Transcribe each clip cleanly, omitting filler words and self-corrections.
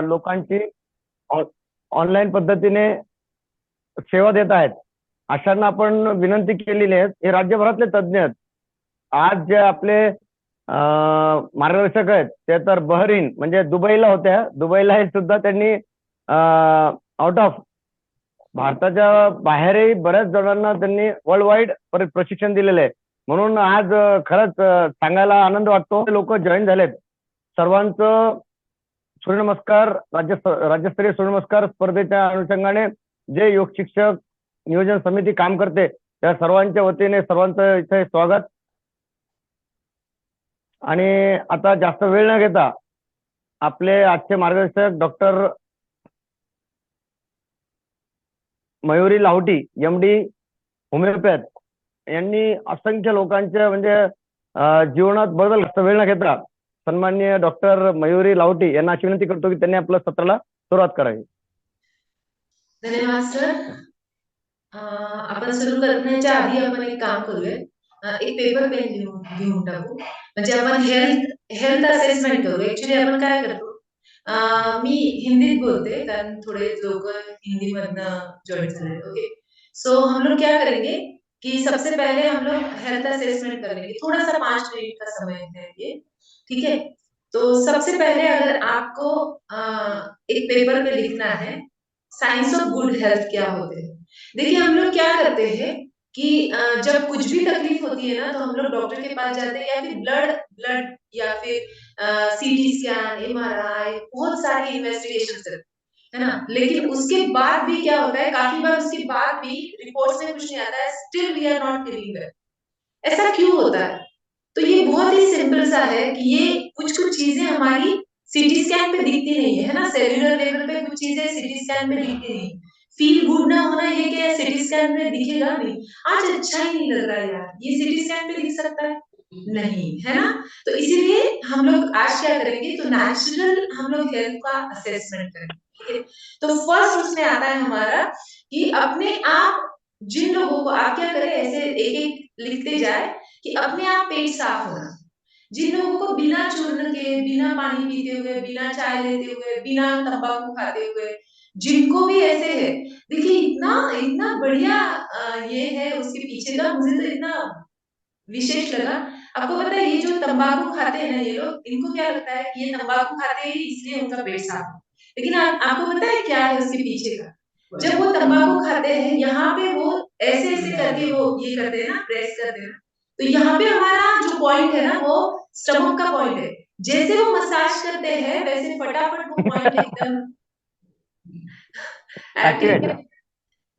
लोकांची ऑनलाईन पद्धतीने सेवा देत आहेत. अशांना आपण विनंती केलेली आहे. हे राज्यभरातले तज्ज्ञ आहेत. आज जे आपले मार्गदर्शक आहेत ते तर बहरीन म्हणजे दुबईला होत्या. दुबईला हे सुद्धा त्यांनी आउट ऑफ भारताच्या बाहेरही बऱ्याच जणांना त्यांनी वर्ल्ड वाईड प्रशिक्षण दिलेलं आहे. म्हणून आज खरंच सांगायला आनंद वाटतो. लोक जॉईन झालेत. सर्वांचं सूर्यनमस्कार राज्यस्तरीय सूर्यनमस्कार स्पर्धेच्या अनुषंगाने जे योग शिक्षक नियोजन समिती काम करते त्या सर्वांच्या वतीने सर्वांचं इथे स्वागत. आणि आता जास्त वेळ न घेता आपले आजचे मार्गदर्शक doctor Mayuri Lahoti MD homeopath यांनी असंख्य लोकांच्या म्हणजे जीवनात बदल. जास्त वेळ न घेता सन्माननीय डॉक्टर मयुरी लाहोटी यांना अशी विनंती करतो की त्यांनी आपल्या सत्राला सुरुवात करावी. धन्यवाद सर. आपण सुरू करण्याच्या आधी आपण एक काम करूया. एक पेपर पेन घेऊन टाकू म्हणजे आपण हेल्थ असेसमेंट करू. ऍक्च्युली आपण काय करतो, मी हिंदीत बोलते कारण थोड़े लोग हिंदी मधनं ज्वाइन झाले. ओके, सो हम लोग क्या करेंगे कि सबसे पहले हम लोग हेल्थ असेसमेंट करेंगे. थोड़ा सा 5 मिनट का समय देंगे, ठीक है? तो सबसे पहले अगर आपको एक पेपर पे लिखना है साइंस ऑफ गुड हेल्थ क्या होते हैं। देखिए हम लोग क्या करते हैं कि जब कुछ भी तकलीफ होती है ना तो हम लोग डॉक्टर के पास जाते हैं या फिर ब्लड ब्लड या फिर CT स्कैन, MRI, बहुत सारी इन्वेस्टिगेशन करते हैं, है ना? लेकिन उसके बाद भी क्या होता है, काफी बार उसके बाद भी रिपोर्ट्स में कुछ नहीं आता है, still we are not feeling well. ऐसा क्यों होता है? तो ये बहुत ही सिंपल सा है कि ये कुछ-कुछ चीजें हमारी सीटी स्कैन पे दिखती नहीं है ना? सेल्युलर लेवल पे कुछ चीजें सीटी स्कैन में दिखती नहीं। फील गुड ना होना ये क्या सीटी स्कैन में दिखेगा नहीं। आज अच्छा ही नहीं लग रहा है यार, ये सीटी स्कैन पे दिख सकता है? नहीं, है ना? तो इसीलिए हम लोग आज क्या करेंगे तो नेचुरल हम लोग हेल्थ का असेसमेंट करेंगे, ठीक है? तो फर्स्ट उसमें आता है हमारा कि अपने आप जिन लोगों को आप क्या करें ऐसे एक-एक लिखते जाए कि अपने आप पेट साफ होना। जिन लोगों को बिना चूर्ण के, बिना पानी पीते हुए, बिना चाय लेते हुए, बिना तंबाकू खाते हुए, जिनको भी ऐसे है, देखिए इतना इतना बढ़िया ये है उसके पीछे का मुझे तो इतना विशेष लगा। आपको पता है ये जो तंबाकू खाते हैं ना ये लोग, इनको क्या लगता है कि ये तंबाकू खाते हैं इसलिए उनका पेट साफ है। लेकिन आपको पता है क्या है उसके पीछे का? जब वो तंबाकू खाते हैं, यहाँ पे वो ऐसे-ऐसे करके वो ये करते हैं ना, प्रेस करते हैं ना, तो यहाँ पे हमारा जो पॉइंट है ना, वो स्टमक का पॉइंट है। जैसे वो मसाज करते हैं, वैसे फटाफट वो पॉइंट एकदम ऍक्टिव्हेट. एक्टिवेट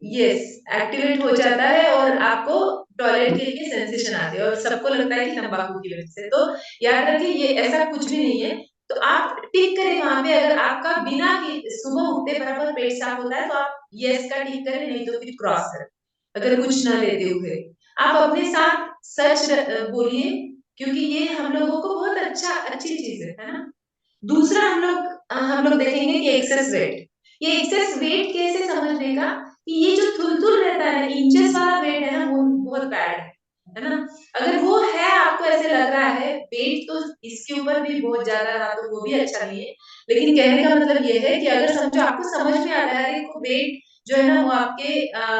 यस, एक्टिवेट हो जाता है और आपको टॉयलेट के लिए सेंसेशन आती है और सबको लगता है कि तंबाकू की वजह से। तो याद रखिए ये ऐसा कुछ भी नहीं है। तो आप टिक करें वहाँ पे अगर आपका बिना कि सुबह उठते बराबर पेट साफ होता है तो आप यस का टिक करें, नहीं तो फिर क्रॉस करें। अगर कुछ ना लेते हुए। आप अपने साथ सच बोलिए क्योंकि ये हम लोगों को बहुत अच्छी चीज़ है ना? दूसरा हम लोग देखेंगे कि एक्सेस वेट। ये एक्सेस वेट कैसे समझने का कि ये जो थुल-थुल रहता है ना, इंचेस वाला वेट है ना, वो बहुत बैड है ना? अगर वो है आपको ऐसे लग रहा है, वेट तो इसके ऊपर भी बहुत ज़्यादा रहा तो वो भी अच्छा नहीं है। लेकिन कहने का मतलब ये है कि अगर समझो आपको समझ में आ रहा है अरे वो वेट जो है ना वो आपके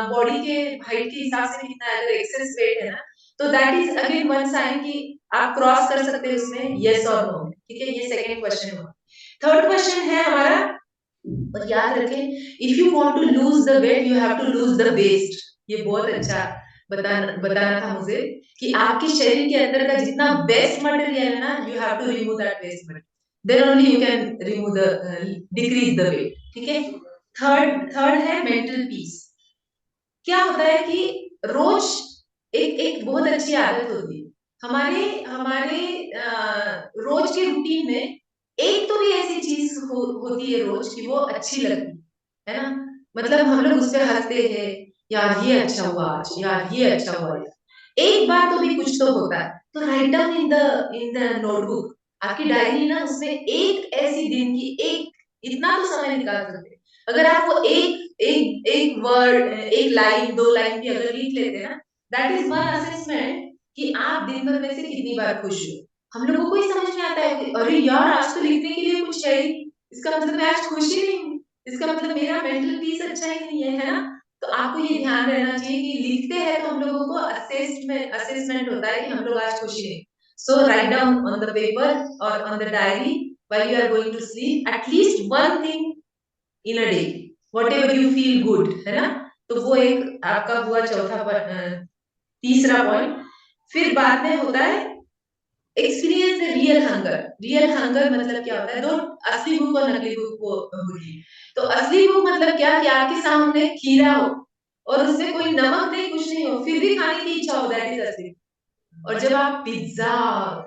बॉडी के हाइट के हिसाब से कितना है, अगर एक्सेस वेट है ना, तो that is again one sine कि आप क्रॉस कर सकते हैं उसमें येस और नो में, ठीक है? ये सेकंड क्वेश्चन हुआ। थर्ड क्वेश्चन है हमारा और याद रखें if you want to lose the weight you have to lose the waste. ये बहुत अच्छा बताना था मुझे कि आपके शरीर के अंदर का जितना वेस्ट मटेरियल है ना you have to remove that waste material, then only you can remove the decrease the weight, ठीक है? थर्ड थर्ड है मेंटल पीस। क्या होता है कि रोज एक एक बहुत अच्छी आदत होती है हमारे हमारे रोज के रूटीन में एक तो भी ऐसी चीज होती है रोज की वो अच्छी लगती है ना? मतलब हम लोग उस पे हंसते हैं, यार ये अच्छा हुआ आज, यार ये अच्छा हुआ यार। एक बार तो भी कुछ तो होता है तो write down in the notebook, आपकी डायरी ना उसमें एक ऐसी दिन की एक इतना तो समय निकाल सकते हैं। अगर आप वो एक एक एक वर्ड एक लाइन दो लाइन भी अगर लिख लेते हैं ना, दैट इज वन असेसमेंट कि आप दिन भर में से कितनी बार खुश हो। हम लोगों को ही समझ में आता है कि अरे यार आज तो लिखने के लिए कुछ है ही, इसका मतलब मैं आज खुश ही नहीं हूँ, इसका मतलब मेरा मेंटल पीस अच्छा ही नहीं है ना? तो आपको ये ध्यान रहना चाहिए कि लिखते हैं तो हम लोगों को असेसमेंट होता है कि हम लोग आज खुश ही नहीं। So write down on the paper और on the diary while you are going to sleep at least one thing in a day, whatever you feel good, है ना? तो वो एक आपका हुआ तीसरा पॉइंट। फिर बाद में होता है experience the real hunger. Real hunger मतलब क्या होता है? दो असली भूख और नकली भूख को होगी। तो असली भूख मतलब क्या कि आपके सामने खीरा हो और उसमें कोई नमक नहीं, कुछ नहीं हो, फिर भी खाने की इच्छा हो, दैट इज असली। और जब आप पिज्जा,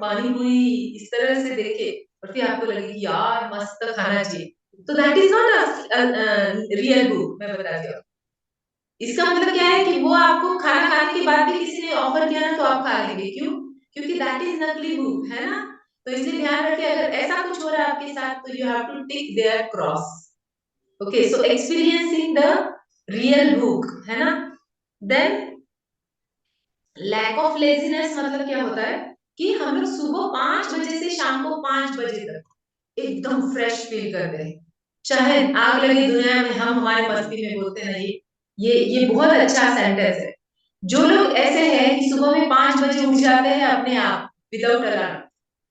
पानी पूरी इस तरह से देखे और फिर आपको लगे कि यार मस्त खाना चाहिए, तो दैट इज नॉट रियल भूख, मैं बताती हूँ। इसका मतलब क्या है कि वो आपको खाना खाने के बाद भी किसी ने ऑफर किया ना तो आप खा लेंगे, क्यों? क्योंकि दैट इज नकली भूख, है ना? तो इसलिए ध्यान रखिए, अगर ऐसा कुछ हो रहा है आपके साथ तो you have to tick there cross. Okay, so experiencing the real भूख, है ना? देन लैक ऑफ लेजीनेस मतलब क्या होता है कि हम लोग सुबह 5 बजे से शाम को 5 बजे तक एकदम फ्रेश फील करते हैं, चाहे आग लगे दुनिया में, हम हमारे मस्ती में बोलते हैं ये बहुत अच्छा सेंटेंस है। जो लोग ऐसे हैं कि सुबह में 5 बजे उठ जाते हैं अपने आप विदाउट अलार्म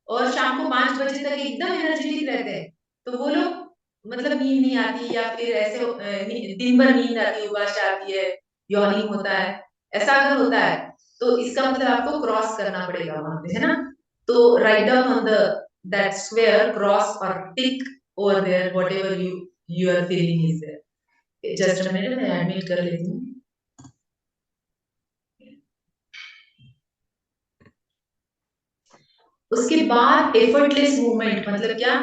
और शाम को 5 बजे तक एकदम एनर्जेटिक रहते हैं, तो वो लोग मतलब नींद नहीं आती या फिर ऐसे दिन भर नींद आती है, उबास आती है, यॉर्निंग होता है, ऐसा अगर होता है तो इसका मतलब आपको क्रॉस करना पड़ेगा वहां पे, है ना? तो write down on the that square cross और tick over there whatever you are feeling is there. Just a minute, मैं एडमिट कर लेती हूँ। उसके बाद एफर्टलेस मूवमेंट मतलब क्या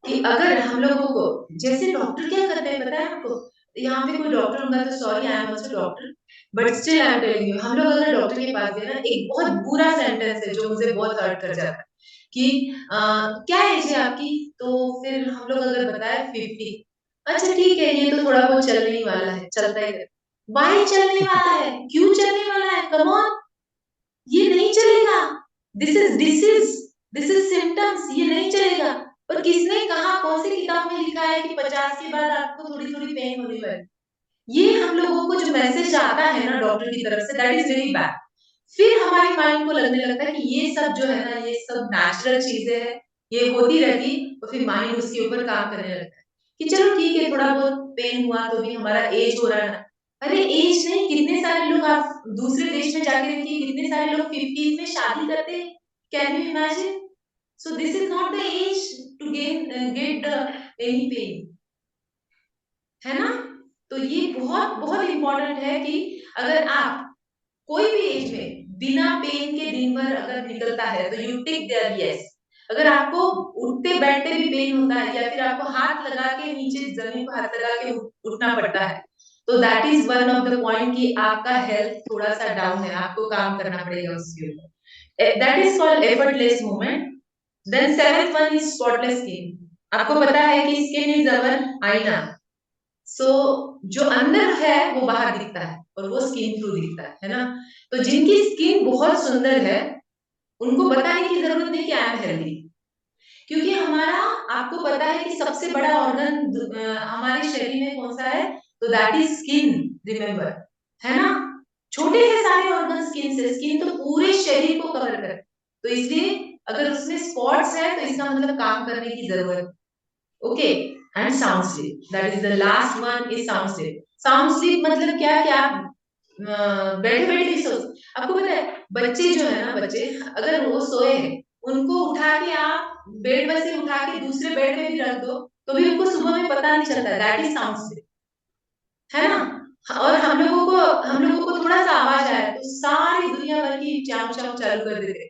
कि अगर हम लोगों को, जैसे डॉक्टर क्या करते हैं पता है आपको? यहाँ पे कोई डॉक्टर होगा तो sorry, I am also doctor, but still I am telling you, हम लोग अगर डॉक्टर के पास गए ना, एक बहुत बुरा सेंटेंस है जो मुझे बहुत हर्ट कर जाता है कि क्या एज है आपकी? तो फिर हम लोग अगर बताए 50, अच्छा ठीक है, ये तो थोड़ा बहुत चलने ही वाला है, चलता ही है। वाई चलने वाला है? क्यों चलने वाला है? कम ऑन, ये नहीं चलेगा। दिस इज सिम्टम्स, ये नहीं चलेगा। और किसने कहा, कौन सी किताब में लिखा है कि 50 के बाद आपको थोड़ी थोड़ी पेन होने वाली? ये हम लोगों को जो मैसेज आता है ना डॉक्टर की तरफ से, दैट इज वेरी बैड। फिर हमारे माइंड को लगने लगता है कि ये सब जो है ना, ये सब नेचुरल चीजें हैं, ये होती रहती, तो फिर माइंड उसके ऊपर काम करने लगता है कि चलो ठीक है, थोड़ा बहुत पेन हुआ तो भी हमारा एज हो रहा है ना। अरे एज नहीं, कितने सारे लोग, आप दूसरे देश में जाके देखिए, कितने सारे लोग 50s में शादी करते हैं। Can you imagine? So this is not the age to get any pain, है ना? तो ये बहुत बहुत इंपॉर्टेंट है कि अगर आप कोई भी एज में बिना पेन के दिन भर अगर निकलता है तो यू टेक देयर यस। अगर आपको उठते बैठते भी पेन होता है या फिर आपको हाथ लगा के नीचे जमीन पर हाथ लगा के उठना पड़ता है, तो that is one of the point कि आपका हेल्थ थोड़ा सा डाउन है, आपको काम करना पड़ेगा उसके ऊपर। That is called effortless movement. Then seventh one is spotless skin. आपको पता है कि स्किन इज अवर आईना। सो जो अंदर है वो बाहर दिखता है और वो स्किन थ्रू दिखता है ना? तो जिनकी स्किन बहुत सुंदर है उनको बताने की जरूरत नहीं कि आई एम हेल्दी, क्योंकि हमारा, आपको पता है कि सबसे बड़ा ऑर्गन हमारे शरीर में कौन सा है? तो दैट इज स्किन, रिमेम्बर, है ना? छोटे हैं सारे ऑर्गन स्किन से, स्किन तो पूरे शरीर को कवर कर, तो इसलिए अगर उसमें स्पॉट्स है तो इसका मतलब काम करने की जरूरत। Okay, and sound sleep, that is the last one is sound sleep. Sound sleep मतलब क्या कि आप बैठे बैठे भी सो, आपको पता है बच्चे जो है ना, बच्चे अगर वो सोए हैं, उनको उठा के आप बेड में से उठा के दूसरे बेड में भी रख दो तो भी उनको सुबह में पता नहीं चलता, दैट इज साउंड स्लीप, है ना? और हम लोगों को थोड़ा सा आवाज आया तो सारी दुनिया भर की चाव चाव चालू कर देते,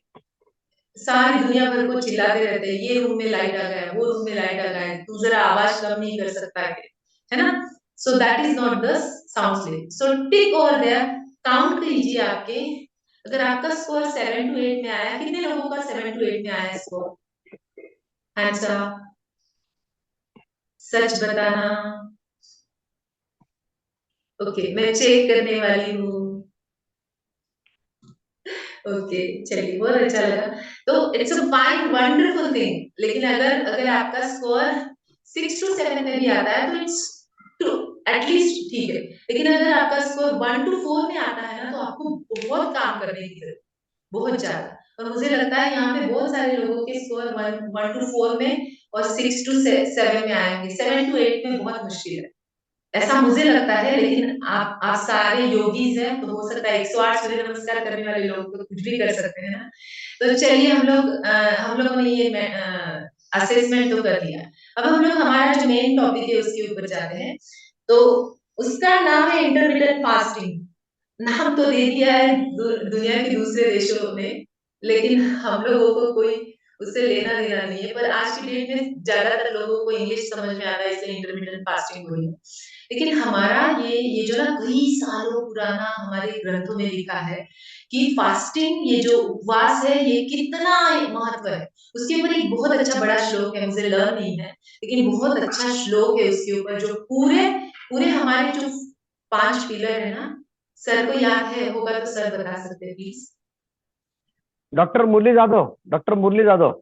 सारी दुनिया भर को चिल्लाते रहते हैं, ये रूम में लाइट आ गया, वो रूम में लाइट आ गया, तू जरा आवाज कम नहीं कर सकता है ना? So that is not the sound sleep. So tick over there, count कीजिए आपके, अगर आपका स्कोर 7 to 8 में आया, कितने लोगों का 7 to 8 में आया स्कोर? हैंड्स अप, सच बताना। ओके, मैं चेक करने वाली हूँ। ओके, चलिए बहुत अच्छा लगा। तो it's a fine wonderful thing, लेकिन अगर अगर आपका स्कोर 6 to 7 में भी आता है तो इट्स टू एटलीस्ट ठीक है। लेकिन अगर आपका स्कोर 1 to 4 में आता है ना तो आपको बहुत काम करने की जरूरत है, बहुत ज्यादा। और मुझे लगता है यहाँ पे बहुत सारे लोगों के स्कोर 1 to 4 में और 6 to 7 में आएंगे, 7 to 8 में बहुत मुश्किल है, ऐसा मुझे लगता है। लेकिन आप सारे योगीज हैं तो हो सकता है 108 सूर्य नमस्कार करने वाले लोग तो कुछ भी कर सकते हैं ना। तो चलिए हम लोगों ने ये असेसमेंट तो कर लिया। अब हम लोग हमारा जो मेन टॉपिक है उसके ऊपर जाते हैं। तो उसका नाम है इंटरमिटेंट फास्टिंग। नाम तो दे दिया है दुनिया के दूसरे देशों में, लेकिन हम लोगों को कोई उससे लेना देना नहीं है। पर आज की डेट में ज्यादातर लोगों को इंग्लिश समझ में आता है इसलिए इंटरमीडिएट फास्टिंग हुई है। लेकिन हमारा ये जो ना कई सालों पुराना हमारे ग्रंथों में लिखा है कि फास्टिंग, ये जो उपवास है ये कितना महत्व है। उसके ऊपर एक बहुत अच्छा बड़ा श्लोक है, मुझे लर्न नहीं है लेकिन बहुत अच्छा श्लोक है उसके ऊपर, जो पूरे पूरे हमारे जो 5 पिलर है ना, सर को याद है होगा तो सर बता सकते हैं please. Doctor Murali Jadhav, doctor Murali Jadhav.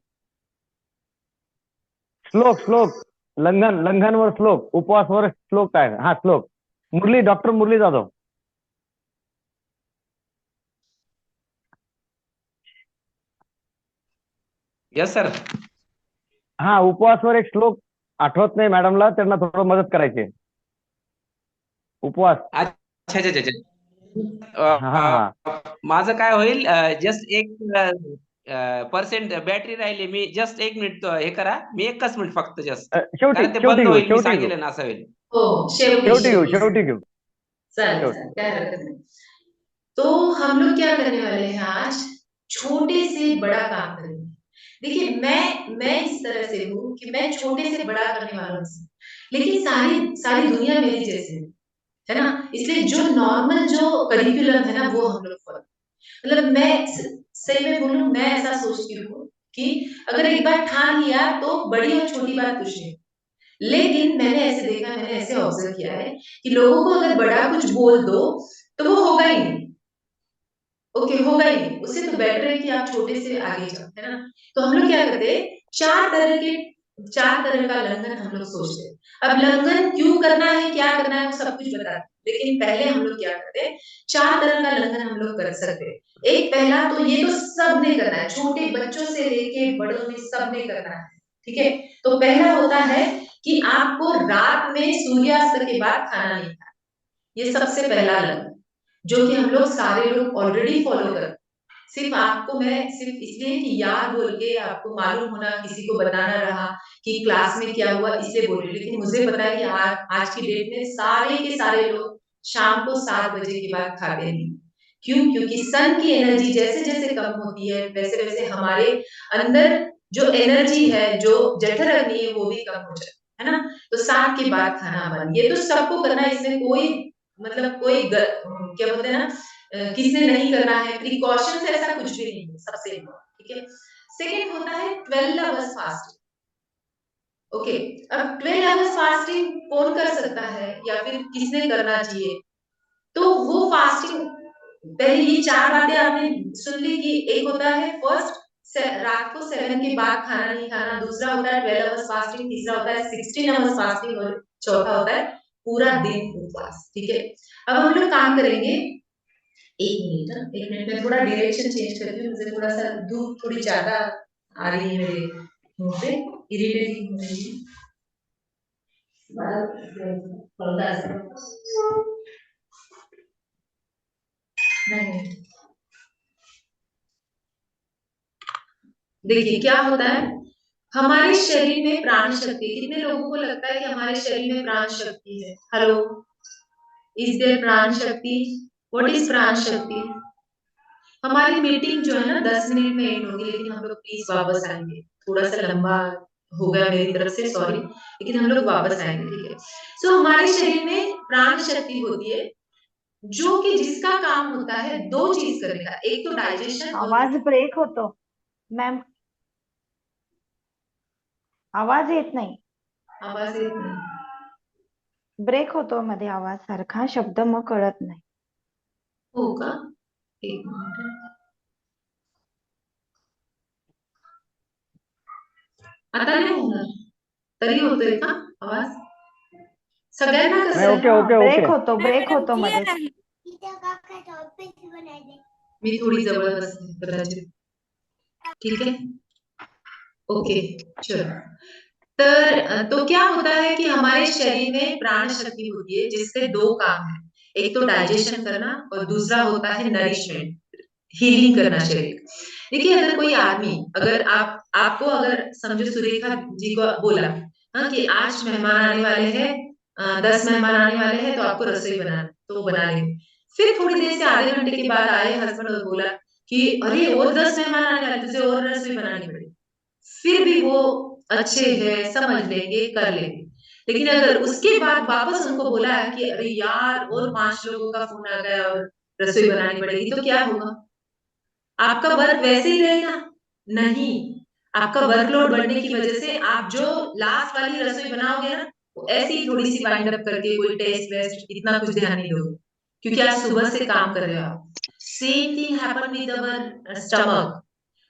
श्लोक श्लोक लंघनवर श्लोक, उपवासवर श्लोक काय, हा श्लोक Murali, doctor Murali Jadhav. Yes sir. हा, उपवासवर एक श्लोक आठवत नाही मॅडमला, त्यांना थोडं मदत करायची. उपवास. अच्छा अच्छा अच्छा. हा हा हा. माझं काय होईल, जस्ट एक पर्सेंट बॅटरी राहिली. मी जस्ट 1 मिनिट हे करा, मी 1च मिनिट फक्त जस्ट, शेवटी कारण ते शेवटी बंद घेऊ, होईल मी शेवटी घेऊ, सांगेल ना असं होईल. हो, शेवटी शेवटी घेऊ, शेवटी शेवटी घेऊ. चालेल शेवटी. चालेल, काय हरकत नहीं। तो हम लोग क्या करने वाले हैं आज, छोटे से बड़ा काम करेंगे। देखिए मैं इस तरह से हूँ कि मैं छोटे से बड़ा करने वालों में से हूँ। लेकिन सारी सारी दुनिया मेरी जैसी है ना, इसलिए जो नॉर्मल जो करिकुलम है ना वो हम लोग फॉलो, मतलब मैं सही में बोलूं, मैं ऐसा सोचती हूँ कि अगर एक बार ठान लिया तो बड़ी और छोटी बात कुछ नहीं। लेकिन मैंने ऐसे देखा, मैंने ऐसे ऑब्जर्व किया है कि लोगों को अगर बड़ा कुछ बोल दो तो वो होगा ही नहीं। ओके, होगा ही नहीं, उससे तो बेटर है कि आप छोटे से आगे जाओ, है ना। तो हम लोग क्या करते हैं, चार तरह के 4 तरह का लंघन हम लोग सोचते हैं। अब लंघन क्यों करना है, क्या करना है, वो सब कुछ बताते हैं। लेकिन पहले हम लोग क्या करते हैं, 4 तरह का लंघन हम लोग कर सकते हैं। एक पहला तो ये तो सबने करना है, छोटे बच्चों से लेके बड़ों में सबने करना है, ठीक है। तो पहला होता है कि आपको रात में सूर्यास्त के बाद खाना नहीं खाना। ये सबसे पहला लंघन, जो कि हम लोग सारे लोग ऑलरेडी फॉलो करते हैं। सिर्फ आपको मैं सिर्फ इसलिए कि याद बोल के आपको मालूम होना, किसी को बताना रहा कि क्लास में क्या हुआ इसलिए बोल रही हूँ। लेकिन मुझे पता है कि आज की डेट में सारे के सारे लोग शाम को 7 बजे के बाद खाते नहीं। क्यों? क्योंकि सन की एनर्जी जैसे-जैसे कम होती है, वैसे-वैसे हमारे अंदर जो एनर्जी है, जो जठर अग्नि है वो भी कम हो जाती है ना? तो 7 के बाद खाना बंद। ये तो सबको करना है, इसमें कोई मतलब कोई क्या बोलते हैं ना, किसने नहीं करना है, प्रिकॉशंस ऐसा कुछ भी नहीं है, सबसे इम्पोर्टेंट, ठीक है। सेकंड होता है 12 आवर्स फास्टिंग। ओके, अब 12 आवर्स फास्टिंग कौन कर सकता है या फिर किसने करना चाहिए? तो वो फास्टिंग, पहले ये 4 बातें आपने सुन ली कि एक होता है फर्स्ट रात को 7 के बाद खाना नहीं खाना, दूसरा होता है 12 आवर्स फास्टिंग, तीसरा होता है 16 आवर्स फास्टिंग और चौथा होता है पूरा दिन उपवास, ठीक है। अब हम लोग काम करेंगे, 1 मिनट, 1 मिनट में थोड़ा डायरेक्शन चेंज करती हूँ, मुझे थोड़ा-सा धूप थोड़ी ज़्यादा आ रही है मेरे मुँह पे, इरिटेटिंग हो रही है। नहीं, देखिए क्या होता है, हमारे शरीर में प्राण शक्ति, कितने लोगों को लगता है कि हमारे शरीर में प्राण शक्ति है? हेलो, इज देयर प्राण शक्ति? व्हाट इज प्राण शक्ति? हमारी मीटिंग जो है ना 10 मिनट में एंड होगी, लेकिन हम लोग प्लीज वापस आएंगे। थोड़ा सा लंबा हो गया मेरी तरफ से, सॉरी, लेकिन हम लोग वापस आएंगे, ठीक है। सो हमारे शरीर में प्राण शक्ति होती है, जो कि जिसका काम होता है 2 चीज करने का, एक तो डाइजेशन और आवाज ब्रेक होतो मॅम, आवाज येत नाही, आवाज येत नाही। ब्रेक होतो मध्ये आवाज सारखा, शब्द मग कळत नाही. हो का? एक मिनिट, आता नाही होणार. तरी होतोय का आवाज? सगळ्यांना कसं नाही, आहे? Okay okay break okay. होतो मध्येच. मी थोडी जवळ बसते कदाचित. ठीक है, ओके, चलो. तो क्या होता है कि हमारे शरीर में प्राण शक्ति होती है जिससे दो काम है, एक तो डाइजेशन करना और दूसरा होता है नरिशमेंट, हीलिंग करना शरीर. देखिए अगर कोई आदमी, अगर आपको अगर समझो सुरेखा जी को बोला हाँ कि आज मेहमान आने वाले हैं, 10 मेहमान आने वाले हैं तो आपको रसोई बनाना, तो वो बना लेंगे. फिर थोड़ी देर से आधे घंटे के बाद आए हस्बैंड और बोला कि अरे और 10 मेहमान आने वाले, तुझे और रसोई बनानी पड़ेगी. फिर भी वो अच्छे हैं, समझ लेंगे, कर लेंगे. लेकिन अगर उसके बाद वापस उनको बोला है कि अरे यार और 5 लोगों का फोन आ गया और रसोई बनानी पड़ेगी, तो क्या होगा? आपका वर्क वैसे ही रहेगा? नहीं, आपका वर्कलोड बढ़ने की वजह से आप जो लास्ट वाली रसोई बनाओगे ना, वो ऐसे ही थोड़ी-सी वाइंड अप करके कोई टेस्ट वेस्ट इतना कुछ ध्यान नहीं दोगे, क्योंकि आज सुबह से काम कर रहे हो आप. Same thing happen with our stomach.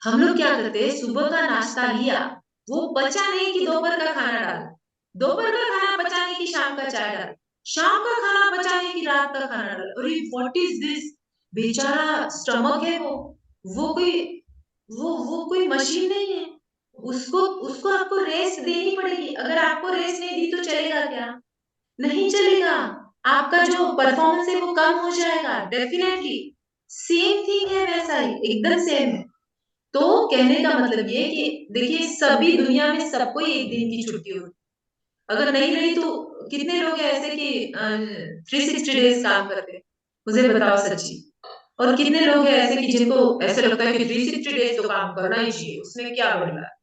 हम लोग क्या करते हैं, सुबह का नाश्ता लिया, वो पचा नहीं कि दोपहर का खाना डाला, दोपहर का खाना पचा नहीं कि शाम का चाय डाला, शाम का खाना पचा नहीं कि रात का खाना डाला. अरे व्हाट इज दिस? बेचारा स्टमक है वो कोई वो कोई मशीन नहीं है. उसको उसको आपको रेस्ट देनी पड़ेगी. अगर आपको रेस्ट नहीं दी तो चलेगा क्या? नहीं चलेगा. आपका जो परफॉर्मेंस है वो कम हो जाएगा डेफिनेटली. सेम थिंग है, वैसा ही एकदम सेम है. तो कहने का मतलब ये कि देखिए सभी दुनिया में सबको ही एक दिन की छुट्टी होती है. अगर नहीं रही तो कितने लोग हैं ऐसे कि 360 डेज काम करते हैं? मुझे बताओ सच्ची. और कितने लोग हैं ऐसे कि जिनको ऐसे लगता है कि 360 डेज तो काम करना ही चाहिए, उसमें क्या बढ़ रहा है?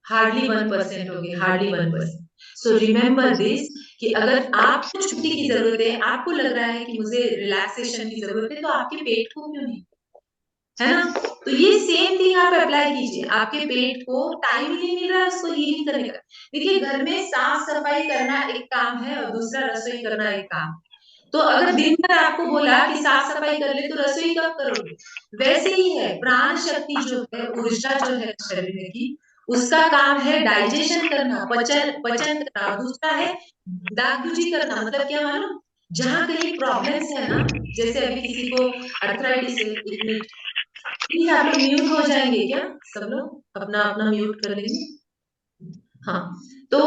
हार्डली 1% होंगे, हार्डली 1%. सो रिमेंबर दिस कि अगर आपको छुट्टी की जरूरत है, आपको लग रहा है कि मुझे रिलैक्सेशन की जरूरत है, तो आपके पेट को क्यों नहीं? है ना? तो ये सेम थिंग आप अप्लाई कीजिए. आपके पेट को टाइम ही नहीं मिल रहा है उसको हीलिंग करने का. देखिए घर में साफ सफाई करना एक काम है और दूसरा रसोई करना एक काम. तो अगर दिन भर आपको बोला कि साफ सफाई कर ले तो रसोई कब करोगे? वैसे ही है प्राण शक्ति जो है, ऊर्जा जो है शरीर की, उसका काम है डाइजेशन करना, पचन पचन करना, और दूसरा है दागदुजी करना. मतलब क्या मालूम? जहाँ कहीं प्रॉब्लम्स है ना, जैसे अभी किसी को अर्थराइटिस है, 1 मिनट प्लीज आप लोग म्यूट हो जाएंगे क्या? सब लोग अपना अपना म्यूट कर लेंगे. हाँ, तो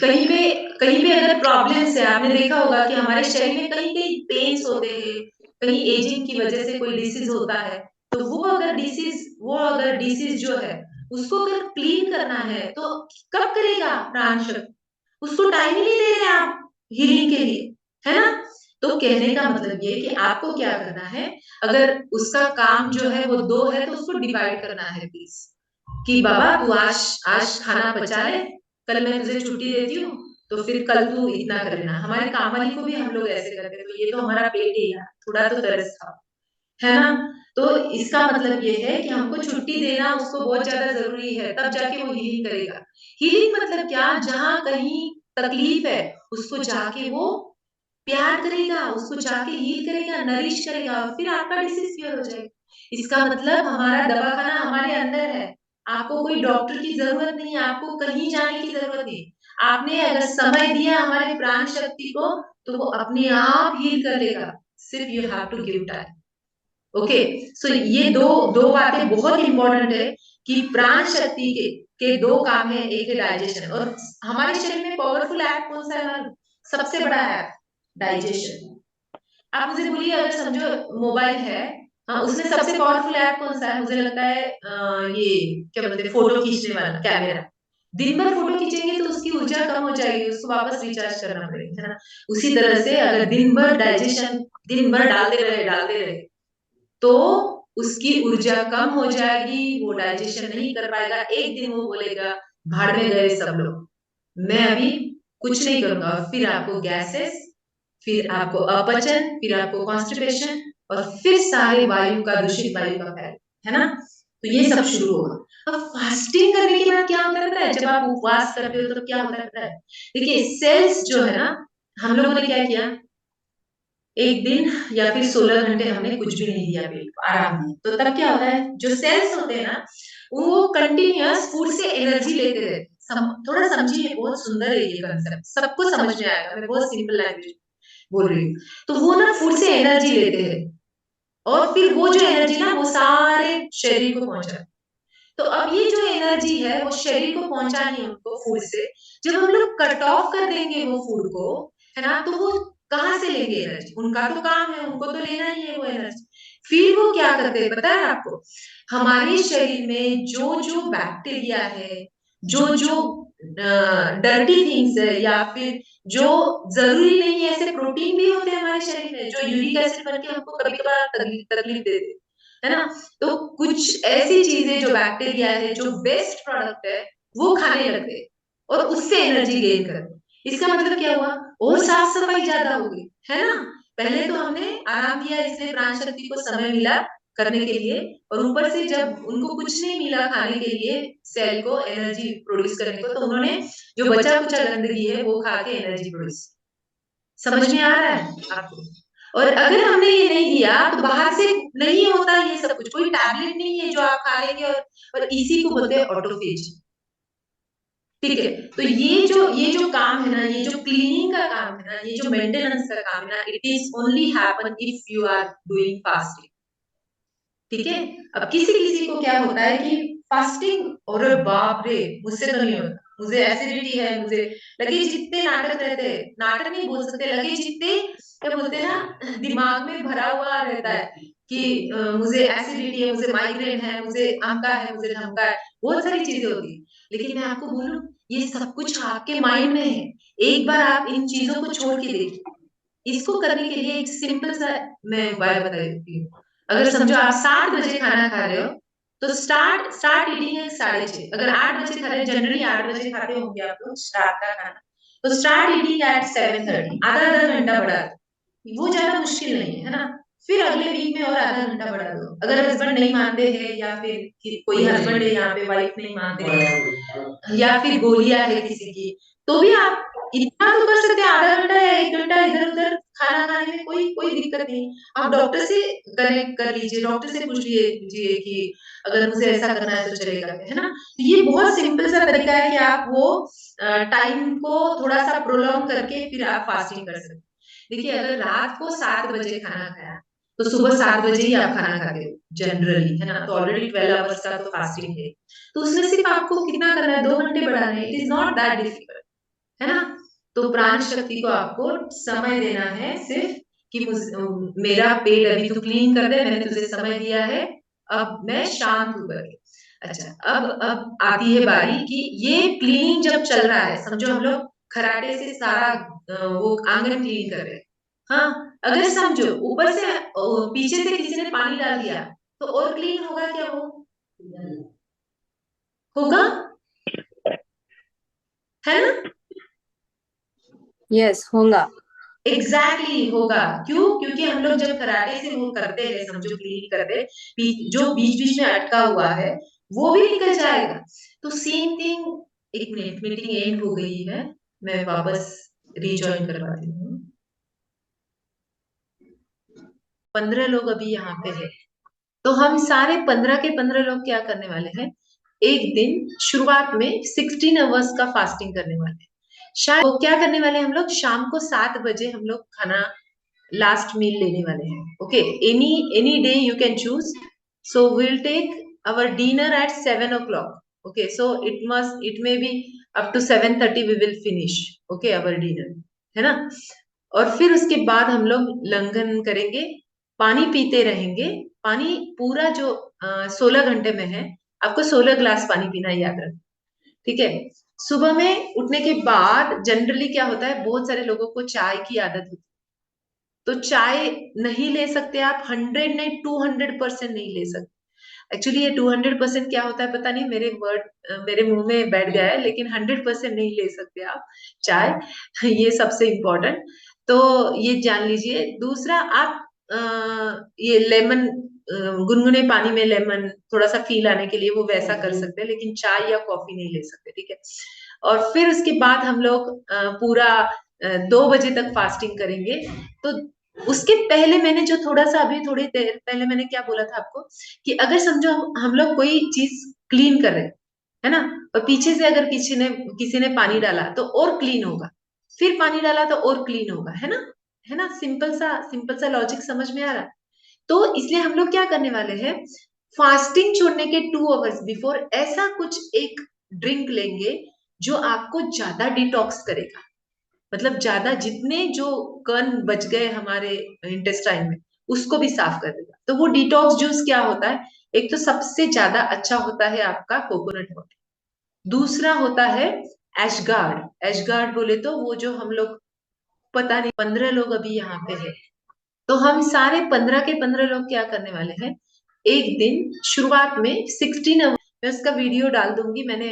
कहीं पे अगर प्रॉब्लम्स है, आपने देखा होगा कि हमारे शरीर में कहीं-कहीं पेन्स होते हैं, कहीं एजिंग की वजह से कोई डिसीज़ होता है, तो वो अगर डिसीज़ जो है, उसको अगर क्लीन करना है, तो कब करेगा प्राण शक्ति? उसको टाइम ही नहीं दे रहे आप हीलिंग के लिए, है ना? तो कहने का मतलब ये कि आपको क्या करना है, अगर उसका काम जो है वो 2 है, तो उसको डिवाइड करना है प्लीज़. कि बाबा तू आज आज खाना पचा ले, कल मैं तुझे छुट्टी देती हूँ, तो फिर कल तू इतना कर लेना. हमारी काम वाली को भी हम लोग ऐसे करते हैं, तो ये तो हमारा पेट है यार, थोड़ा तो तरस खाओ, है ना? तो इसका मतलब ये है कि हमको छुट्टी देना उसको बहुत ज़्यादा ज़रूरी है, तब जाके वो हीलिंग करेगा. हीलिंग मतलब क्या? जहाँ कहीं तकलीफ है, उसको जाके वो प्यार करेगा, उसको जाके हील करेगा, नरिश करेगा, और फिर आपका डिसीज़ क्योर हो जाएगा. इसका मतलब हमारा दवाखाना हमारे अंदर है. आपको कोई डॉक्टर की ज़रूरत नहीं है, आपको कहीं जाने की ज़रूरत नहीं. आपने अगर समय दिया हमारे प्राण शक्ति को, तो वो अपने आप हील कर लेगा. सिर्फ you have to give time. Okay, so ये दो दो बातें बहुत इंपॉर्टेंट है कि प्राण शक्ति के 2 काम है, एक है डाइजेशन, और हमारे शरीर में पावरफुल ऐप कौन सा है मालूम? सबसे बड़ा ऐप डाइजेशन. आप मुझे बोलिए अगर समझो मोबाइल है, हाँ, उसमें सबसे पावरफुल ऐप कौन सा है? मुझे लगता है ये क्या बोलते हैं, फोटो खींचने वाला कैमरा. दिन भर फोटो खींचेंगे तो उसकी ऊर्जा कम हो जाएगी, उसको वापस रिचार्ज करना पड़ेगा, है ना? उसी तरह से अगर दिन भर डाइजेशन, दिन भर डालते रहे तो उसकी ऊर्जा कम हो जाएगी, वो डाइजेशन नहीं कर पाएगा. एक दिन वो बोलेगा भाड़ में गए सब लोग, मैं अभी कुछ नहीं करूंगा. और फिर आपको गैसेस, फिर आपको अपचन, फिर आपको कॉन्स्टिपेशन, और फिर सारे वायु का दूषित वायु का फैल, है ना? तो ये सब शुरू होगा. अब फास्टिंग करने के बाद क्या होता है पता है? जब आप उपवास करते हो तो क्या होता है पता है? देखिए सेल्स जो है ना, हम लोगों ने क्या किया, एक दिन या फिर 16 घंटे हमने कुछ भी नहीं दिया पेट को, आराम दिया, तो तब क्या होता है, जो सेल्स होते हैं ना, वो कंटिन्यूअस फूड से एनर्जी लेते रहते हैं. थोड़ा समझिए, बहुत सुंदर है ये कंसेप्ट, सबको समझ में आएगा, मैं बहुत सिंपल लैंग्वेज बोल रही हूँ। तो वो ना फूड से एनर्जी लेते हैं और फिर वो जो एनर्जी ना वो सारे शरीर को पहुंचाए। तो अब ये जो एनर्जी है वो शरीर को पहुंचानी है उनको फूड से। जब हम लोग कट ऑफ कर देंगे वो फूड को, है ना, तो वो कहाँ से लेंगे एनर्जी? उनका तो काम है, उनको तो लेना ही है वो एनर्जी। फिर वो क्या करते हैं पता है आपको? हमारे शरीर में जो जो बैक्टीरिया है, जो जो डर्टी थिंग्स है, या फिर जो जरूरी नहीं है, ऐसे प्रोटीन भी होते हैं हमारे शरीर में जो यूरिक एसिड बन के हमको कभी कभार तकलीफ देते हैं, है ना। तो कुछ ऐसी चीजें जो बैक्टीरिया है, जो बेस्ट प्रोडक्ट है, वो खाने लगते हैं और उससे एनर्जी गेन करते। इसका मतलब क्या हुआ? और साफ सफाई ज्यादा हो गई, है ना। पहले तो हमने आराम किया, इसलिए प्राण शक्ति को समय मिला करने के लिए, और ऊपर से जब उनको कुछ नहीं मिला खाने के लिए, सेल को एनर्जी प्रोड्यूस करने को, तो उन्होंने जो बचा कुचा गंदगी है वो खा के एनर्जी प्रोड्यूस। समझ में आ रहा है आपको? और अगर हमने ये नहीं दिया तो बाहर से नहीं होता ये सब कुछ, कोई टैबलेट नहीं है जो आप खा लेंगे, और इसी को बोलते हैं ऑटोफेज। ठीक है, तो ये जो काम है ना, ये जो क्लीनिंग का काम है ना, ये जो मेंटेनेंस का काम है ना, it is only happen if you are doing fasting. ठीक है। अब किसी किसी को क्या होता है कि फास्टिंग, अरे बाप रे, मुझसे तो नहीं होता, मुझे एसिडिटी है, मुझे लगे जितने नाटक रहते हैं, नाटक नहीं बोल सकते, लगे जितने क्या बोलते हैं ना, दिमाग में भरा हुआ रहता है कि मुझे एसिडिटी है, मुझे माइग्रेन है, मुझे अमका है, मुझे धमका है, बहुत सारी चीजें होती है। लेकिन मैं आपको बोलूं, ये सब कुछ आपके माइंड में है। एक बार आप इन चीजों को छोड़ के देखिए। इसको करने के लिए एक सिंपल सा मैं उपाय बता देती हूँ। अगर समझो आप 7 बजे खाना खा रहे हो, तो स्टार्ट स्टार्ट ईटिंग है 6:30। अगर 8 बजे खा रहे हो, जनरली 8 बजे खाते होंगे आप लोग रात का खाना, तो स्टार्ट ईटिंग एट 7:30, आधा आधा घंटा बढ़ा दो। वो ज्यादा मुश्किल नहीं है ना। फिर अगले वीक में और आधा घंटा बढ़ा दो। अगर हस्बैंड नहीं मानते हैं, या फिर कोई हस्बैंड है यहाँ पे, वाइफ नहीं मानते हैं, या फिर गोलियां है किसी की, तो भी आप इतना तो कर सकते हैं, आधा घंटा या 1 घंटा इधर उधर खाना खाने में कोई कोई दिक्कत नहीं। आप डॉक्टर से कनेक्ट कर लीजिए, डॉक्टर से पूछ लीजिए कि अगर मुझे ऐसा करना है तो चलेगा, है ना। तो ये बहुत सिंपल सा तरीका है कि आप वो टाइम को थोड़ा सा प्रोलॉन्ग करके फिर आप फास्टिंग कर सकते हैं। देखिए, अगर रात को 7 बजे खाना खाया, तो सुबह 7 बजे ही आप खाना खाते हो जनरली, है ना, तो ऑलरेडी 12 आवर्स का तो फास्टिंग है। तो उसमें सिर्फ आपको कितना करना है, 2 घंटे बढ़ाना है। It is not that difficult, है ना। तो प्राण शक्ति को आपको समय देना है सिर्फ कि मेरा पेट अभी तू क्लीन कर दे, मैंने तुझे समय दिया है, अब मैं शांत हूं करके। अच्छा, अब आती है बारी कि ये क्लीनिंग जब चल रहा है, समझो हम लोग खराटे से सारा वो आंगन क्लीन कर रहे हैं। हाँ, अगर समझो ऊपर से पीछे से किसी ने पानी डाल दिया, तो और क्लीन होगा क्या? वो होगा, है ना। यस होगा। एग्जैक्टली होगा। क्यों? क्योंकि हम लोग जब कराटे से वो करते हैं, समझो क्लीन करते, जो बीच बीच में अटका हुआ है वो भी निकल जाएगा। तो सेम थिंग। एक मिनट, मीटिंग एंड हो गई है, मैं वापस रिजॉइन करवाती हूँ। 15 लोग अभी यहाँ पे है, तो हम सारे 15 के 15 लोग क्या करने वाले हैं, एक दिन शुरुआत में 16 आवर्स का फास्टिंग करने वाले हैं। शायद वो क्या करने वाले हैं, हम लोग शाम को 7 बजे हम लोग खाना लास्ट मील लेने वाले हैं। Okay, any day you can choose. So will take our dinner at 7 o'clock. Okay, so it may be up to 7:30 we will finish. Okay, our dinner, है ना। और फिर उसके बाद हम लोग लंघन करेंगे, पानी पीते रहेंगे। पानी पूरा जो 16 घंटे में है, आपको 16 ग्लास पानी पीना है, याद रखना। ठीक है। सुबह में उठने के बाद जनरली क्या होता है, बहुत सारे लोगों को चाय की आदत होती है, तो चाय नहीं ले सकते आप, 100 नहीं 200% नहीं ले सकते। एक्चुअली ये 200% क्या होता है पता नहीं, मेरे मुंह में बैठ गया है, लेकिन 100% नहीं ले सकते आप चाय। ये सबसे इम्पोर्टेंट, तो ये जान लीजिए। दूसरा, आप ये लेमन, गुनगुने पानी में लेमन थोड़ा सा फील आने के लिए वो वैसा कर सकते हैं, लेकिन चाय या कॉफी नहीं ले सकते। ठीक है। और फिर उसके बाद हम लोग पूरा 2 बजे तक फास्टिंग करेंगे। तो उसके पहले मैंने जो थोड़ा सा अभी थोड़ी देर पहले मैंने क्या बोला था आपको, कि अगर समझो हम लोग कोई चीज क्लीन कर रहे हैं, है ना। और पीछे से अगर किसी ने पानी डाला तो और क्लीन होगा, फिर पानी डाला तो और क्लीन होगा, है ना। है ना, सिंपल सा लॉजिक समझ में आ रहा है। तो इसलिए हम लोग क्या करने वाले हैं, फास्टिंग छोड़ने के 2 आवर्स बिफोर ऐसा कुछ एक ड्रिंक लेंगे जो आपको ज्यादा डिटॉक्स करेगा, मतलब ज्यादा जितने जो कण बच गए हमारे इंटेस्टाइन में उसको भी साफ कर देगा। तो वो डिटॉक्स जूस क्या होता है, एक तो सबसे ज्यादा अच्छा होता है आपका कोकोनट वाटर, दूसरा होता है एशगार्ड। एशगार्ड बोले तो वो जो हम लोग, पता नहीं 15 लोग अभी यहाँ पे है, तो हम सारे 15 के 15 लोग क्या करने वाले हैं, एक दिन शुरुआत में 16 मैं उसका वीडियो डाल दूंगी, मैंने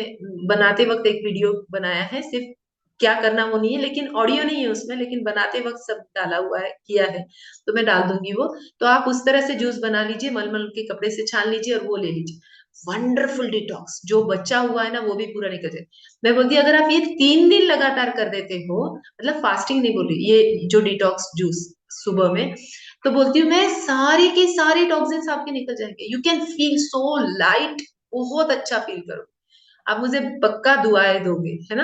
बनाते वक्त एक वीडियो बनाया है, सिर्फ क्या करना वो नहीं है, लेकिन ऑडियो नहीं है उसमें, लेकिन बनाते वक्त सब डाला हुआ है, किया है, तो मैं डाल दूंगी वो। तो आप उस तरह से जूस बना लीजिए, मलमल के कपड़े से छान लीजिए और वो ले लीजिए। वंडरफुल डिटॉक्स जो बचा हुआ है ना वो भी पूरा निकल जाए। मैं बोलती हूँ अगर आप ये 3 दिन लगातार कर देते हो, मतलब फास्टिंग नहीं बोल रही, ये जो डिटॉक्स जूस सुबह में, तो बोलती हूँ मैं सारे के सारे टॉक्सिन्स आपके निकल जाएंगे। You can feel so light, बहुत अच्छा फील करो, आप मुझे पक्का दुआएं दोगे, है ना।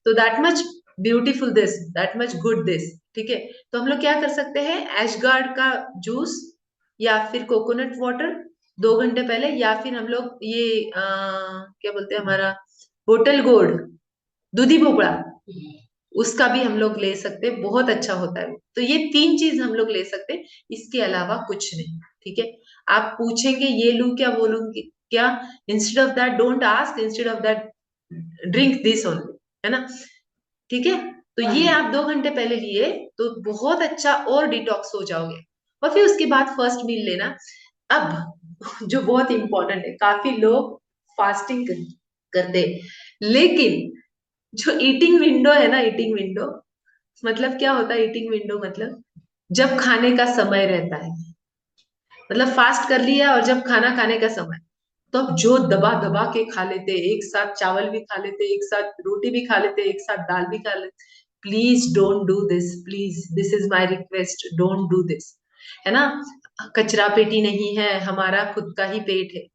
तो that much beautiful this, that much good this, ठीक है। तो हम लोग क्या कर सकते हैं, एशगार्ड का जूस या फिर कोकोनट वाटर 2 घंटे पहले, या फिर हम लोग ये क्या बोलते हैं हमारा बोतल गोल्ड, दूधी भोपड़ा, उसका भी हम लोग ले सकते हैं, बहुत अच्छा होता है वो। तो ये 3 चीज हम लोग ले सकते हैं, इसके अलावा कुछ नहीं, ठीक है। आप पूछेंगे ये लू क्या वो लू क्या, instead of that don't ask, instead of that drink this only, है ना, ठीक है। तो ये आप 2 घंटे पहले लिए तो बहुत अच्छा और डिटॉक्स हो जाओगे। और फिर उसके बाद फर्स्ट मील लेना। अब जो बहुत इंपॉर्टेंट है, काफी लोग फास्टिंग करते, लेकिन जो ईटिंग विंडो है ना, ईटिंग विंडो मतलब क्या होता है, ईटिंग विंडो मतलब जब खाने का समय रहता है, मतलब फास्ट कर लिया और जब खाना खाने का समय, तो अब जो दबा दबा के खा लेते, एक साथ चावल भी खा लेते, एक साथ रोटी भी खा लेते, एक साथ दाल भी खा लेते। Please don't do this, please this is my request, don't do this, है ना। कचरा पेटी नहीं है, हमारा खुद का ही पेट है।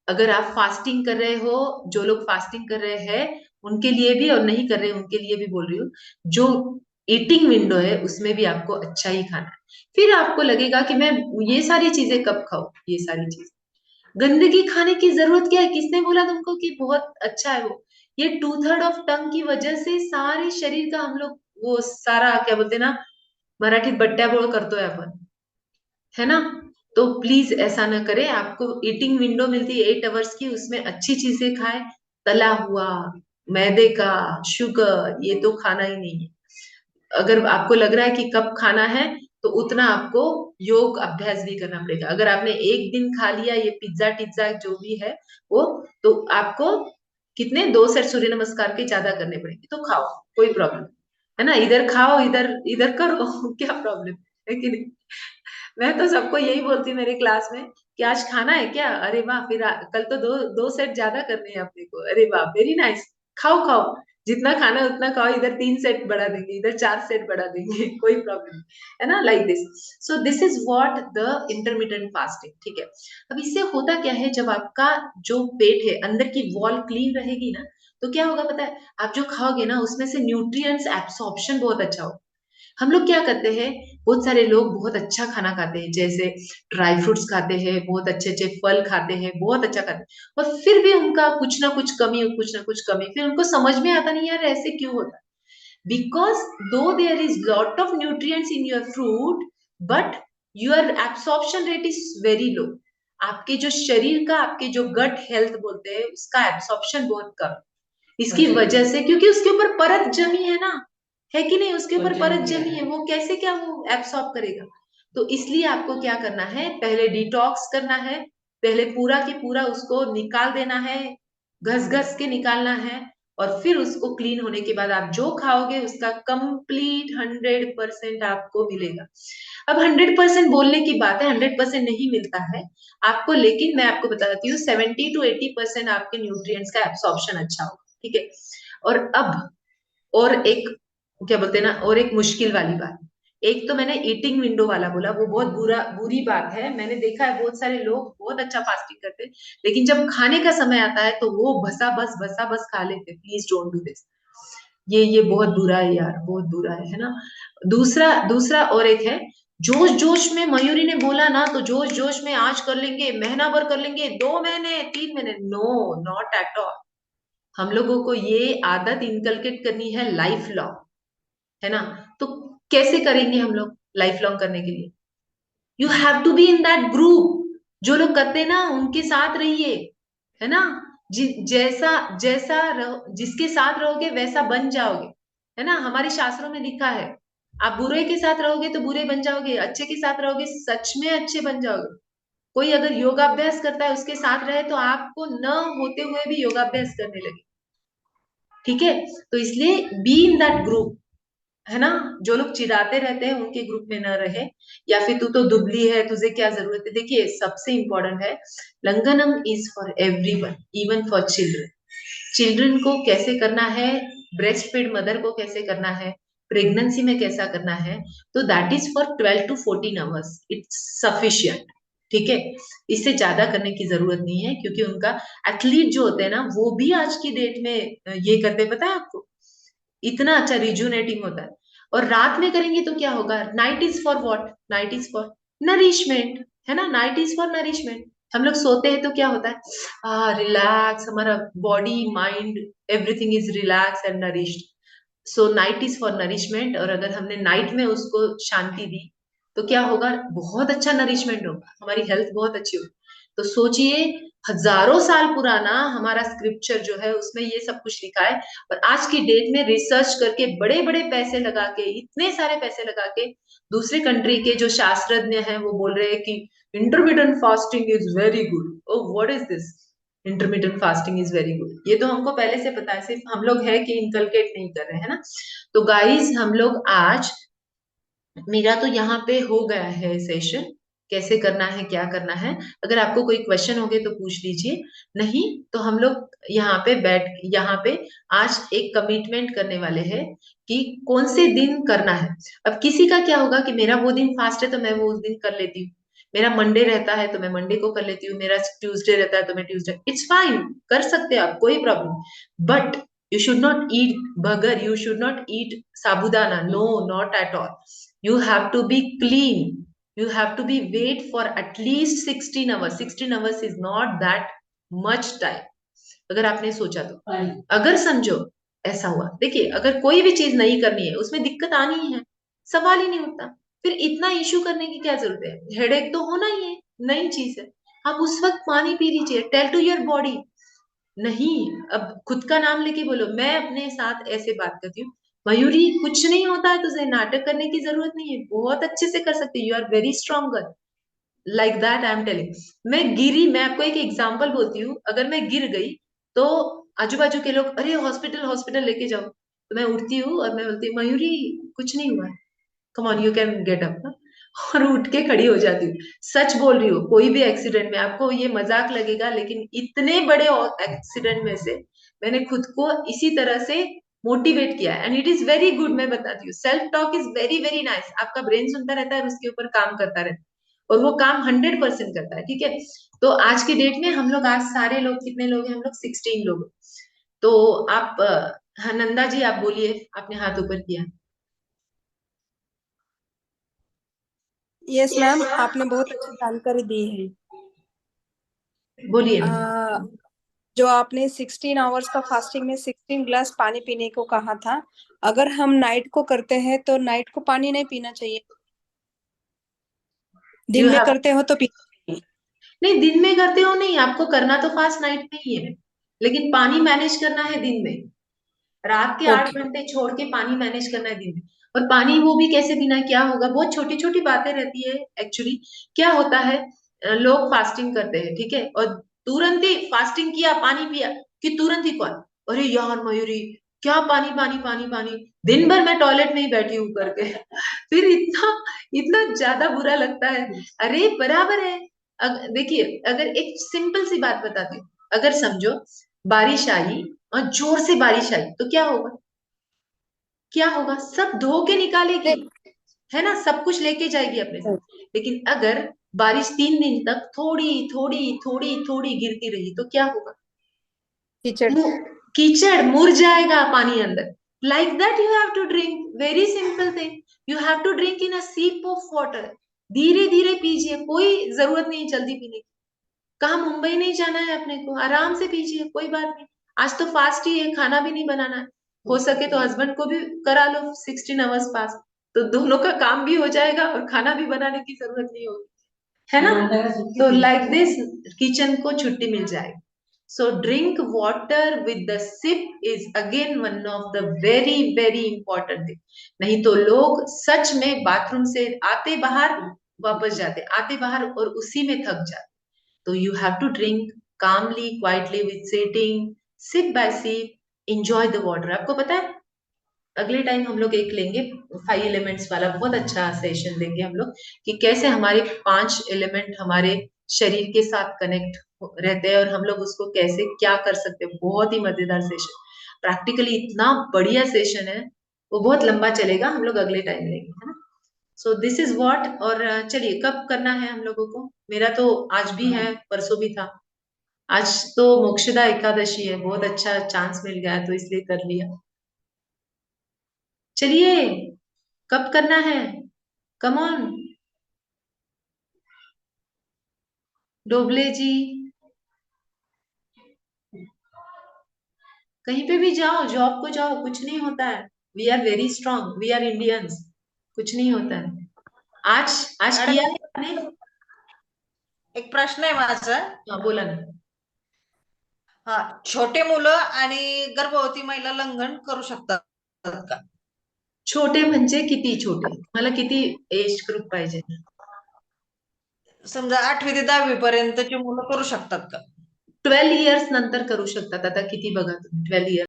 अगर आप फास्टिंग कर रहे हो, जो लोग फास्टिंग कर रहे हैं उनके लिए भी, और नहीं कर रहे उनके लिए भी बोल रही हूँ, जो ईटिंग विंडो है उसमें भी आपको अच्छा ही खाना है। फिर आपको लगेगा कि मैं ये सारी चीजें कब खाऊं, ये सारी चीज गंदगी खाने की जरूरत क्या है, किसने बोला तुमको कि बहुत अच्छा है वो। ये 2/3 ऑफ टंग की वजह से सारे शरीर का हम लोग वो सारा क्या बोलते हैं ना, मराठीत बट्ट्याबोळ करतोय आपण, है ना। तो प्लीज ऐसा ना करें, आपको ईटिंग विंडो मिलती है 8 आवर्स की, उसमें अच्छी चीजें खाएं, तला हुआ, मैदे का, शुगर, ये तो खाना ही नहीं है। अगर आपको लग रहा है कि कब खाना है, तो उतना आपको योग अभ्यास भी करना पड़ेगा। अगर आपने एक दिन खा लिया ये पिज्जा टिज्जा जो भी है वो, तो आपको कितने 2 सेट सूर्य नमस्कार के ज्यादा करने पड़ेंगे, तो खाओ, कोई प्रॉब्लम है ना, इधर खाओ इधर इधर करो क्या प्रॉब्लम है कि नहीं। मैं तो सबको यही बोलती हूँ मेरे क्लास में कि आज खाना है क्या, अरे वाह, फिर कल तो 2 सेट ज्यादा करने हैं अपने को, अरे वाह वेरी नाइस, खाओ खाओ, जितना खाना है उतना खाओ, इधर 3 सेट बढ़ा देंगे, इधर 4 सेट बढ़ा देंगे कोई प्रॉब्लम नहीं, है ना, like this. So this is what the intermittent fasting, ठीक है। अब इससे होता क्या है, जब आपका जो पेट है अंदर की वॉल क्लीन रहेगी ना, तो क्या होगा पता है, आप जो खाओगे ना उसमें से न्यूट्रिएंट्स एब्सॉर्प्शन बहुत अच्छा होगा। हम लोग क्या करते हैं, बहुत सारे लोग बहुत अच्छा खाना खाते हैं, जैसे ड्राई फ्रूट्स खाते हैं, बहुत अच्छे अच्छे फल खाते हैं, बहुत अच्छा खाते हैं, और फिर भी उनका कुछ ना कुछ कमी, फिर उनको समझ में आता नहीं यार ऐसे क्यों होता है। Because though there is lot of nutrients in your fruit, but your absorption rate is very low. आपके जो शरीर का, आपके जो गट हेल्थ बोलते हैं उसका एब्सॉर्प्शन बहुत कम है। इसकी वजह से, क्योंकि उसके ऊपर परत जमी है ना, है कि नहीं, उसके ऊपर परत जमी है, वो कैसे क्या वो एब्सॉर्ब करेगा। तो इसलिए आपको क्या करना है, पहले डिटॉक्स करना है, पहले पूरा की पूरा उसको निकाल देना है, घस घस के निकालना है, और फिर उसको क्लीन होने के बाद आप जो खाओगे उसका कंप्लीट 100% आपको मिलेगा। अब 100% बोलने की बात है, 100% नहीं मिलता है आपको, लेकिन मैं आपको बताती हूँ 70 to 80% आपके न्यूट्रिएंट्स का एब्सॉर्प्शन अच्छा होगा, ठीक है। और अब और एक क्या बोलते हैं ना, और एक मुश्किल वाली बात, एक तो मैंने ईटिंग विंडो वाला बोला, वो बहुत बुरी बात है। मैंने देखा है बहुत सारे लोग बहुत अच्छा फास्टिंग करते हैं, लेकिन जब खाने का समय आता है तो वो भसा बस खा लेते। Please don't do this. ये बहुत बुरा है यार, बहुत बुरा है ना। दूसरा दूसरा और एक है, जोश जोश में मयूरी ने बोला ना, तो जोश जोश में आज कर लेंगे, महीना भर कर लेंगे, 2 महीने 3 महीने, नो, नॉट एट ऑल। हम लोगों को ये आदत इनकलकेट करनी है लाइफ लॉन्ग, है ना। तो कैसे करेंगे हम लोग लाइफ लॉन्ग करने के लिए? You have to be in that group. जो लोग करते हैं ना उनके साथ रहिए, है ना। जैसा जैसा जिसके साथ रहोगे वैसा बन जाओगे, है ना। हमारे शास्त्रों में लिखा है, आप बुरे के साथ रहोगे तो बुरे बन जाओगे, अच्छे के साथ रहोगे सच में अच्छे बन जाओगे। कोई अगर योगाभ्यास करता है उसके साथ रहे तो आपको न होते हुए भी योगाभ्यास करने लगे, ठीक है। तो इसलिए बी इन दैट ग्रुप, है ना। जो लोग चिढ़ाते रहते हैं उनके ग्रुप में न रहे, या फिर तू तो दुबली है तुझे क्या जरूरत है। देखिए सबसे इंपॉर्टेंट है, लंगनम is for everyone, even for children. Children को कैसे करना है, ब्रेस्ट फीड मदर को कैसे करना है, प्रेगनेंसी में कैसा करना है, तो that is for 12 to 14 hours, it's sufficient, ठीक है। इससे ज्यादा करने की जरूरत नहीं है, क्योंकि उनका एथलीट जो होते हैं ना वो भी आज की डेट में ये करते हैं, पता है आपको, इतना अच्छा रिजुनेटिंग होता है। और रात में करेंगे तो क्या होगा, night is for what, night is for nourishment, है ना। Night is for nourishment. हम लोग सोते हैं तो क्या होता है, रिलैक्स, हमारा body mind everything is relax and nourished. So night is for nourishment, और अगर हमने नाइट में उसको शांति दी तो क्या होगा, बहुत अच्छा नरिशमेंट होगा, हमारी हेल्थ बहुत अच्छी होगी। तो सोचिए, हजारों साल पुराना हमारा स्क्रिप्चर जो है उसमें ये सब कुछ लिखा है, और आज की डेट में रिसर्च करके बड़े बड़े पैसे लगा के, इतने सारे पैसे लगा के, दूसरे कंट्री के जो शास्त्रज्ञ हैं वो बोल रहे हैं कि intermittent fasting is very good. Oh what is this, intermittent fasting is very good, ये तो हमको पहले से पता है, सिर्फ हम लोग है कि इनकलकेट नहीं कर रहे हैं ना। तो गाइस हम लोग आज, मेरा तो यहाँ पे हो गया है सेशन, कैसे करना है क्या करना है। अगर आपको कोई क्वेश्चन होगे तो पूछ लीजिए, नहीं तो हम लोग यहाँ पे आज एक कमिटमेंट करने वाले हैं कि कौन से दिन करना है। अब किसी का क्या होगा कि मेरा वो दिन फास्ट है तो मैं वो उस दिन कर लेती हूँ, मेरा मंडे रहता है तो मैं मंडे को कर लेती हूँ, मेरा ट्यूसडे रहता है तो मैं ट्यूसडे, इट्स फाइन, कर सकते हैं आप, कोई problem. But you should not eat burger, you should not eat sabudana, no, not at all. You have to be clean, you have to be wait for at least 16 hours. 16 hours is not that much time, अगर आपने सोचा तो। अगर समझो ऐसा हुआ, देखिए अगर कोई भी चीज नहीं करनी है उसमें दिक्कत आनी ही है, सवाल ही नहीं उठता, फिर इतना इश्यू करने की क्या जरूरत है। हेडेक तो होना ही है, नई चीज है, आप उस वक्त पानी पी लीजिए, टेल टू योर बॉडी। नहीं, अब खुद का नाम लेके बोलो, मैं अपने साथ ऐसे बात करती हूँ, मयूरी कुछ नहीं होता है तुझे, नाटक करने की जरूरत नहीं है, बहुत अच्छे से कर सकती है, you are very stronger, like that I am telling. मैं गिरी, मैं आपको एक एग्जांपल बोलती हूँ, अगर मैं गिर गई तो आजू बाजू के लोग अरे हॉस्पिटल हॉस्पिटल लेके जाओ, तो मैं उठती हूँ और मैं बोलती हूँ मयूरी कुछ नहीं हुआ, come on you can get up, और उठ के खड़ी हो जाती हूँ। सच बोल रही हूँ, कोई भी एक्सीडेंट में, आपको ये मजाक लगेगा लेकिन इतने बड़े एक्सीडेंट में से मैंने खुद को इसी तरह से मोटिवेट किया, and it is very good. मैं बताती हूँ, self talk is very very nice, आपका ब्रेन सुनता रहता है और उसके ऊपर काम करता रहता है, और वो काम 100% करता है, ठीक है। तो आज की डेट में हम लोग, आज सारे लोग कितने लोग हैं, हम लोग 16 लोग। तो आप हाँ, नंदा जी आप बोलिए, आपने हाथ ऊपर किया। यस मैम, आपने बहुत अच्छी जानकारी दी है। बोलिए ना। जो आपने 16 आवर्स का फास्टिंग में 16 ग्लास पानी पीने को कहा था, अगर हम नाइट को करते हैं तो नाइट को पानी नहीं पीना चाहिए, दिन यू में हैव, करते हो तो पीना चाहिए। नहीं दिन में करते हो नहीं, आपको करना तो फास्ट नाइट में ही है, लेकिन पानी मैनेज करना है दिन में, रात के आठ ओके। घंटे छोड़ के पानी मैनेज करना है दिन में। और पानी वो भी कैसे पीना है, क्या होगा, बहुत छोटी छोटी बातें रहती है एक्चुअली। क्या होता है, लोग फास्टिंग करते हैं, ठीक है, और तुरंत ही फास्टिंग किया पानी पिया कि तुरंत ही कौन, अरे यार मयूरी क्या पानी पानी पानी पानी, दिन भर मैं टॉयलेट में ही बैठी हूँ करके फिर इतना इतना ज्यादा बुरा लगता है। अरे बराबर है, देखिए अगर एक सिंपल सी बात बताती हूँ, अगर समझो बारिश आई और जोर से बारिश आई तो क्या होगा, क्या होगा, सब धो के निकालेगी, है ना, सब कुछ लेके जाएगी अपने साथ। लेकिन अगर बारिश 3 दिन तक थोड़ी थोड़ी थोड़ी थोड़ी गिरती रही तो क्या होगा? कीचड़। कीचड़, मुर जाएगा पानी अंदर। Like that you have to drink, very simple thing, you have to drink in a sip of water. धीरे धीरे पीजिए, कोई जरूरत नहीं जल्दी पीने की। कहा मुंबई नहीं जाना है अपने को, आराम से पीजिए, कोई बात नहीं। आज तो फास्ट ही है, खाना भी नहीं बनाना है। हो सके तो हस्बैंड को भी करा लो 16 आवर्स फास्ट, तो दोनों का काम भी हो जाएगा और खाना भी बनाने की जरूरत नहीं होगी, है ना। तो लाइक दिस किचन को छुट्टी मिल जाएगी। So drink water with the sip is again one of the very very important thing. नहीं तो लोग सच में बाथरूम से आते बाहर वापस जाते, आते बाहर और उसी में थक जाते। तो you have to drink calmly, quietly with sitting, sip by sip, enjoy the water. आपको पता है अगले टाइम हम लोग एक लेंगे 5 एलिमेंट्स वाला, बहुत अच्छा सेशन लेंगे हम लोग कि कैसे हमारे 5 एलिमेंट हमारे शरीर के साथ कनेक्ट रहते हैं और हम लोग उसको कैसे क्या कर सकते हैं। बहुत ही मजेदार सेशन, प्रैक्टिकली इतना बढ़िया सेशन है, वो बहुत लंबा चलेगा, हम लोग अगले टाइम लेंगे, है ना। सो दिस इज व्हाट। और चलिए कब करना है हम लोगों को? मेरा तो आज भी है, परसों भी था। आज तो मोक्षदा एकादशी है, बहुत अच्छा चांस मिल गया तो इसलिए कर लिया। चलिए कब करना है? कम ऑन डोबले जी, कहीं पे भी जाओ, जॉब को जाओ, कुछ नहीं होता है। We are very strong, we are Indians, कुछ नहीं होता है। आज आज मॅडम, किया है आपने? एक प्रश्न आहे माझा. हाँ बोला ना। हा, छोटे मुलं आणि गर्भवती महिला लंघन करू शकतात का? छोटे म्हणजे किती छोटे? मला किती एज ग्रुप पाहिजे? समजा 8वी ते 10वी पर्यंतची मुलं करू शकतात का? 12 इयर्स नंतर करू शकतात. आता किती बघा तुम्ही, 12 इयर्स